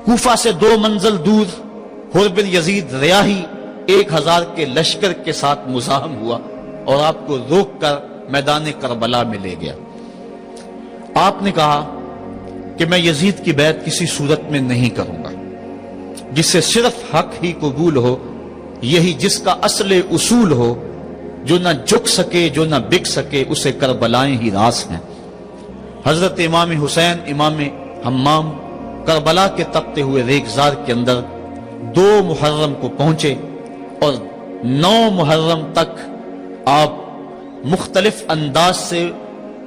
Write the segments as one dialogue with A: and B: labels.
A: کوفہ سے 2 منزل دور حر بن یزید ریاحی 1000 کے لشکر کے ساتھ مزاحم ہوا اور آپ کو روک کر میدان کربلا میں لے گیا۔ آپ نے کہا کہ میں یزید کی بیعت کسی صورت میں نہیں کروں گا، جس سے صرف حق ہی قبول ہو، یہی جس کا اصل اصول ہو، جو نہ جھک سکے جو نہ بک سکے، اسے کربلائیں ہی راس ہیں۔ حضرت امام حسین امام حمام کربلا کے تپتے ہوئے ریگزار کے اندر 2 محرم کو پہنچے اور 9 محرم تک آپ مختلف انداز سے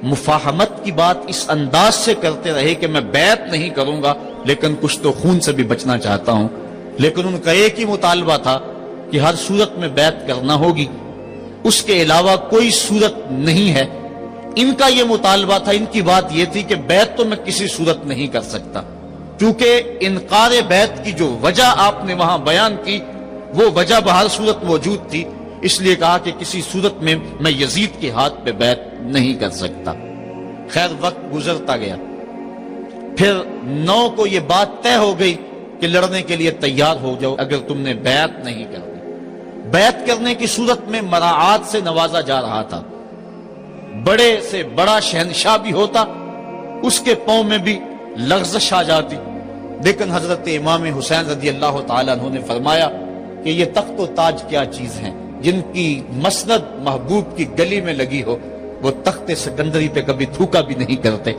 A: مفاہمت کی بات اس انداز سے کرتے رہے کہ میں بیعت نہیں کروں گا لیکن کچھ تو خون سے بھی بچنا چاہتا ہوں، لیکن ان کا ایک ہی مطالبہ تھا کہ ہر صورت میں بیعت کرنا ہوگی، اس کے علاوہ کوئی صورت نہیں ہے۔ ان کا یہ مطالبہ تھا، ان کی بات یہ تھی کہ بیعت تو میں کسی صورت نہیں کر سکتا، کیونکہ انکار بیعت کی جو وجہ آپ نے وہاں بیان کی وہ وجہ بہر صورت موجود تھی، اس لیے کہا کہ کسی صورت میں میں یزید کے ہاتھ پہ بیعت نہیں کر سکتا۔ خیر وقت گزرتا گیا، پھر 9 کو یہ بات طے ہو گئی کہ لڑنے کے لیے تیار ہو جاؤ اگر تم نے بیعت نہیں کرنی۔ بیعت کرنے کی صورت میں مراعات سے نوازا جا رہا تھا، بڑے سے بڑا شہنشاہ بھی ہوتا اس کے پاؤں میں بھی لغزش آ جاتی، لیکن حضرت امام حسین رضی اللہ تعالیٰ عنہ نے فرمایا کہ یہ تخت و تاج کیا چیز ہیں، جن کی مسند محبوب کی گلی میں لگی ہو وہ تخت سکندری پہ کبھی تھوکا بھی نہیں کرتے۔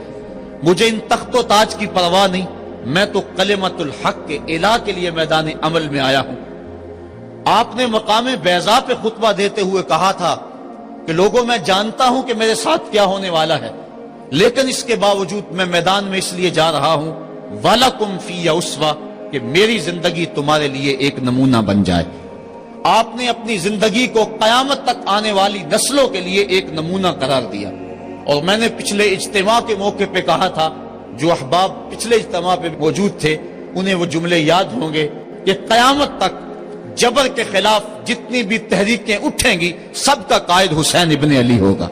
A: مجھے ان تخت و تاج کی پرواہ نہیں، میں تو کلمت الحق کے اعلیٰ کے لیے میدان عمل میں آیا ہوں۔ آپ نے مقام بیضا پہ خطبہ دیتے ہوئے کہا تھا کہ لوگوں میں جانتا ہوں کہ میرے ساتھ کیا ہونے والا ہے، لیکن اس کے باوجود میں میدان میں اس لیے جا رہا ہوں وَلَكُمْ فِيَّ أُسْوَةٌ کہ میری زندگی تمہارے لیے ایک نمونہ بن جائے۔ آپ نے اپنی زندگی کو قیامت تک آنے والی نسلوں کے لیے ایک نمونہ قرار دیا، اور میں نے پچھلے اجتماع کے موقع پہ کہا تھا، جو احباب پچھلے اجتماع پہ موجود تھے انہیں وہ جملے یاد ہوں گے کہ قیامت تک جبر کے خلاف جتنی بھی تحریکیں اٹھیں گی سب کا قائد حسین ابن علی ہوگا۔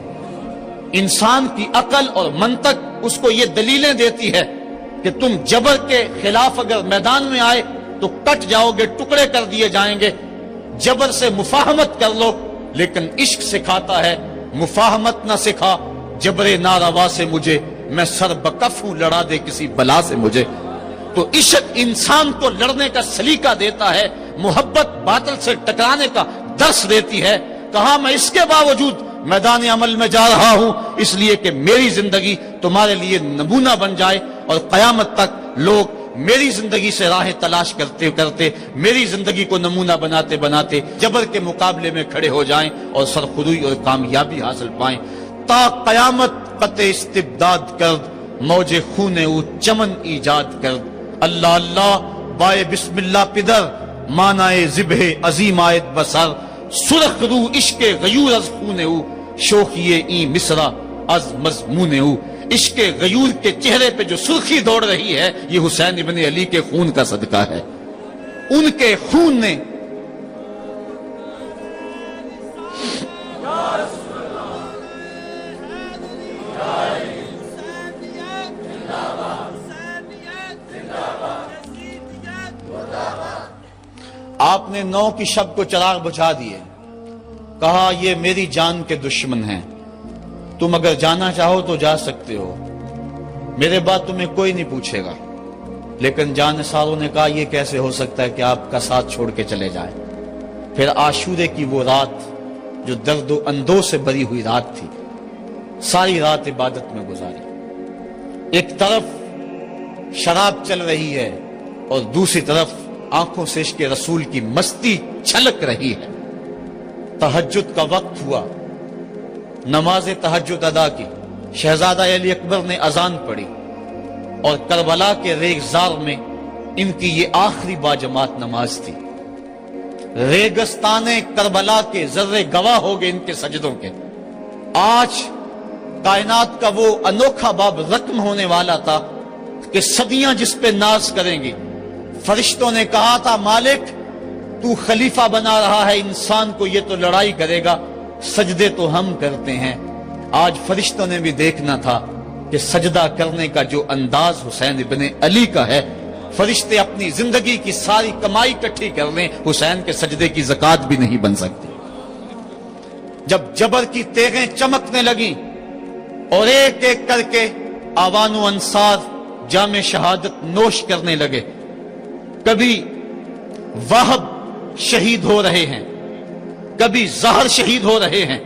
A: انسان کی عقل اور منطق اس کو یہ دلیلیں دیتی ہے کہ تم جبر کے خلاف اگر میدان میں آئے تو کٹ جاؤ گے، ٹکڑے کر دیے جائیں گے۔ جبر سے مفاہمت کر لو، لیکن عشق سکھاتا ہے مفاہمت نہ سکھا، جبر ناروا سے مجھے، میں سر بکف ہوں لڑا دے کسی بلا سے مجھے۔ تو عشق انسان کو لڑنے کا سلیقہ دیتا ہے، محبت باطل سے ٹکرانے کا درس دیتی ہے۔ کہا میں اس کے باوجود میدان عمل میں جا رہا ہوں اس لیے کہ میری زندگی تمہارے لیے نمونہ بن جائے، اور قیامت تک لوگ میری زندگی سے راہیں تلاش کرتے کرتے میری زندگی کو نمونہ بناتے بناتے جبر کے مقابلے میں کھڑے ہو جائیں اور سرخروئی اور کامیابی حاصل پائیں۔ تا قیامت قطع استبداد کرد، موج خون او چمن ایجاد کرد۔ اللہ اللہ بائے بسم اللہ پدر، مانائے ذبح عظیم آیت بسر۔ سرخ رو عشق غیور از خون او، شوخی این مصرع از مضمون او۔ عشق غیور کے چہرے پہ جو سرخی دوڑ رہی ہے یہ حسین ابن علی کے خون کا صدقہ ہے۔ ان کے خون نے آپ نے 9 کی شب کو چراغ بجھا دیے، کہا یہ میری جان کے دشمن ہیں، تم اگر جانا چاہو تو جا سکتے ہو، میرے بعد تمہیں کوئی نہیں پوچھے گا۔ لیکن جانثاروں نے کہا یہ کیسے ہو سکتا ہے کہ آپ کا ساتھ چھوڑ کے چلے جائیں۔ پھر عاشورے کی وہ رات جو درد و اندوہ سے بری ہوئی رات تھی، ساری رات عبادت میں گزاری۔ ایک طرف شراب چل رہی ہے اور دوسری طرف آنکھوں سے عشق رسول کی مستی چھلک رہی ہے۔ تہجد کا وقت ہوا، نماز تہجد ادا کی، شہزادہ علی اکبر نے اذان پڑھی، اور کربلا کے ریگزار میں ان کی یہ آخری باجماعت نماز تھی۔ ریگستان کربلا کے ذرے گواہ ہو گئے ان کے سجدوں کے۔ آج کائنات کا وہ انوکھا باب رقم ہونے والا تھا کہ صدیاں جس پہ ناز کریں گی۔ فرشتوں نے کہا تھا مالک تو خلیفہ بنا رہا ہے انسان کو، یہ تو لڑائی کرے گا، سجدے تو ہم کرتے ہیں۔ آج فرشتوں نے بھی دیکھنا تھا کہ سجدہ کرنے کا جو انداز حسین ابن علی کا ہے، فرشتے اپنی زندگی کی ساری کمائی اکٹھی کر لیں، حسین کے سجدے کی زکات بھی نہیں بن سکتی۔ جب جبر کی تیغیں چمکنے لگیں اور ایک ایک کر کے آوان و انصار جام شہادت نوش کرنے لگے، کبھی واہب شہید ہو رہے ہیں، کبھی زہر شہید ہو رہے ہیں،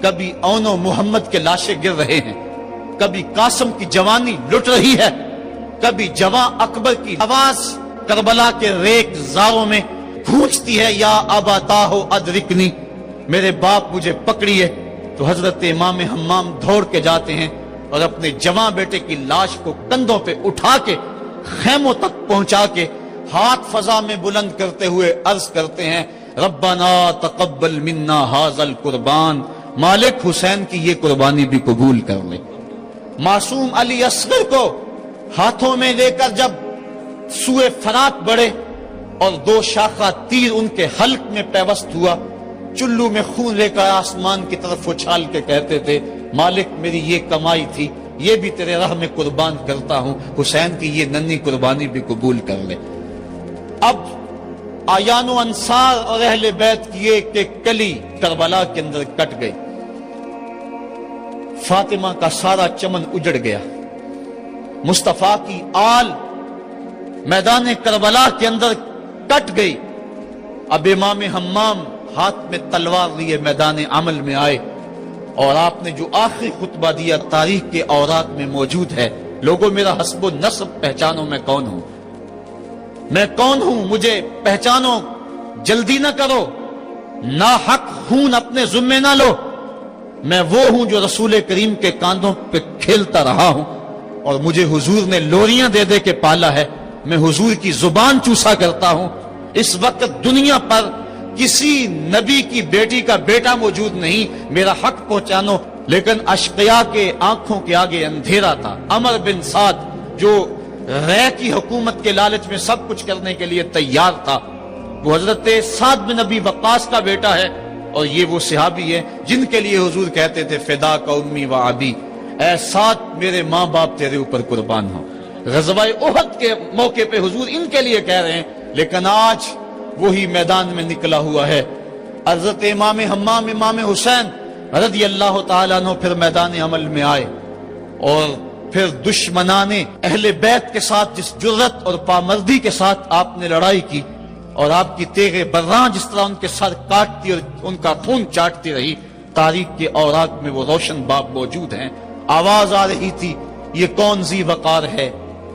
A: کبھی اون و محمد کے لاشیں گر رہے ہیں، کبھی قاسم کی جوانی لٹ رہی ہے، کبھی جواں اکبر کی آواز کربلا کے ریگ زاروں میں گونجتی ہے، یا ابا ہو ادرکنی، میرے باپ مجھے پکڑیے۔ تو حضرت امام حمام دوڑ کے جاتے ہیں اور اپنے جواں بیٹے کی لاش کو کندھوں پہ اٹھا کے خیموں تک پہنچا کے ہاتھ فضا میں بلند کرتے ہوئے عرض کرتے ہیں، ربنا تقبل منا ھذا القربان، مالک حسین کی یہ قربانی بھی قبول کر لے۔ معصوم علی اصغر کو ہاتھوں میں لے کر جب سوئے فرات بڑھے اور 2 شاخہ تیر ان کے حلق میں پیوست ہوا، چلو میں خون لے کر آسمان کی طرف اچھال کے کہتے تھے، مالک میری یہ کمائی تھی، یہ بھی تیرے راہ میں قربان کرتا ہوں، حسین کی یہ ننھی قربانی بھی قبول کر لے۔ اب آیان و انصار اور اہل بیت کی ایک ایک کلی کربلا کے اندر کٹ گئی، فاطمہ کا سارا چمن اجڑ گیا، مصطفیٰ کی آل میدان کربلا کے اندر کٹ گئی۔ اب امام حمام ہاتھ میں تلوار لیے میدان عمل میں آئے اور آپ نے جو آخری خطبہ دیا تاریخ کے اوراق میں موجود ہے، لوگوں میرا حسب و نسب پہچانو، میں کون ہوں، میں کون ہوں، مجھے پہچانو، جلدی نہ کرو، ناحق خون اپنے ذمے نہ لو، میں وہ ہوں جو رسول کریم کے کاندھوں پہ کھیلتا رہا ہوں اور مجھے حضور نے لوریاں دے دے کے پالا ہے، میں حضور کی زبان چوسا کرتا ہوں۔ اس وقت دنیا پر کسی نبی کی بیٹی کا بیٹا موجود نہیں، میرا حق پہنچانو۔ لیکن اشقیاء کے آنکھوں کے آگے اندھیرا تھا۔ عمر بن سعد جو رے کی حکومت کے لالچ میں سب کچھ کرنے کے لیے تیار تھا، وہ حضرت سعد بن ابی وقاص کا بیٹا ہے، اور یہ وہ صحابی ہے جن کے لیے حضور کہتے تھے فدا کا امی و ابی، اے سعد میرے ماں باپ تیرے اوپر قربان ہوں۔ غزوہ احد کے موقع پہ حضور ان کے لیے کہہ رہے ہیں، لیکن آج وہی میدان میں نکلا ہوا ہے۔ حضرت امام حمام امام حسین رضی اللہ تعالیٰ عنہ پھر میدان عمل میں آئے، اور پھر دشمنان اہل بیت کے ساتھ جس جرت اور پامردی کے ساتھ آپ نے لڑائی کی، اور آپ کی تیغ براں جس طرح ان کے سر کاٹتی اور ان کا خون چاٹتی رہی، تاریخ کے اوراق میں وہ روشن باب موجود ہیں۔ آواز آ رہی تھی، یہ کون ذی وقار ہے،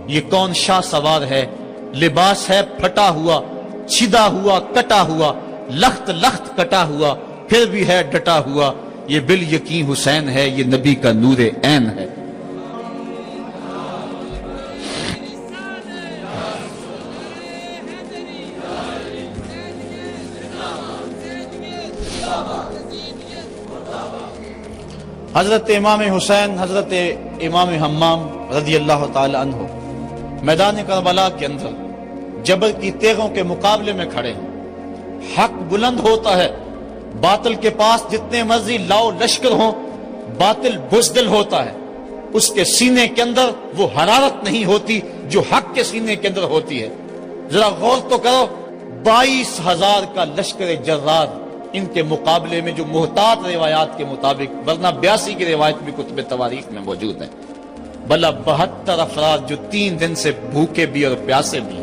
A: یہ کون شاہ سوار ہے، لباس ہے پھٹا ہوا، چھدا ہوا، کٹا ہوا، لخت لخت کٹا ہوا، پھر بھی ہے ڈٹا ہوا، یہ بال یقین حسین ہے، یہ نبی کا نور عین ہے۔ حضرت امام حسین حضرت امام حمام رضی اللہ تعالی عنہ میدان کربلا کے اندر جبر کی تیغوں کے مقابلے میں کھڑے ہیں۔ حق بلند ہوتا ہے، باطل کے پاس جتنے مرضی لاؤ لشکر ہوں، باطل بزدل ہوتا ہے، اس کے سینے کے اندر وہ حرارت نہیں ہوتی جو حق کے سینے کے اندر ہوتی ہے۔ ذرا غور تو کرو، 22,000 کا لشکر جرار ان کے مقابلے میں، جو محتاط روایات کے مطابق، ورنہ 82 کی روایت بھی کتب تواریخ میں موجود ہے، بلا 72 افراد جو 3 دن سے بھوکے بھی اور پیاسے بھی ہیں،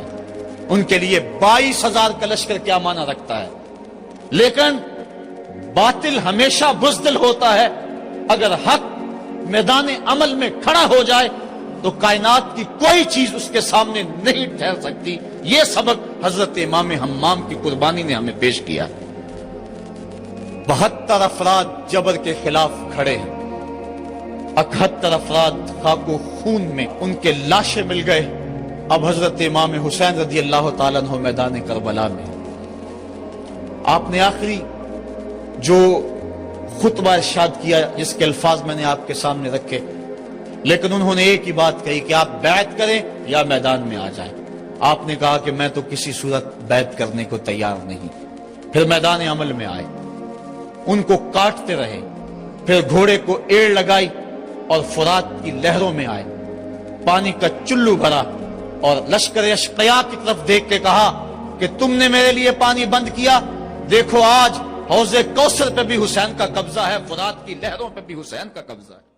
A: ان کے لیے 22,000 کا لشکر کیا معنی رکھتا ہے۔ لیکن باطل ہمیشہ بزدل ہوتا ہے، اگر حق میدان عمل میں کھڑا ہو جائے تو کائنات کی کوئی چیز اس کے سامنے نہیں ٹھہر سکتی۔ یہ سبق حضرت امام حمام کی قربانی نے ہمیں پیش کیا۔ 72 افراد جبر کے خلاف کھڑے ہیں، 71 افراد خاک و خون میں ان کے لاشیں مل گئے۔ اب حضرت امام حسین رضی اللہ تعالیٰ عنہ میدان کربلا میں، آپ نے آخری جو خطبہ ارشاد کیا جس کے الفاظ میں نے آپ کے سامنے رکھے، لیکن انہوں نے ایک ہی بات کہی کہ آپ بیعت کریں یا میدان میں آ جائیں۔ آپ نے کہا کہ میں تو کسی صورت بیعت کرنے کو تیار نہیں۔ پھر میدان عمل میں آئے، ان کو کاٹتے رہے، پھر گھوڑے کو ایڑ لگائی اور فرات کی لہروں میں آئے، پانی کا چلو بھرا اور لشکر اشقیاء کی طرف دیکھ کے کہا کہ تم نے میرے لیے پانی بند کیا، دیکھو آج حوض کوثر پہ بھی حسین کا قبضہ ہے، فرات کی لہروں پہ بھی حسین کا قبضہ ہے۔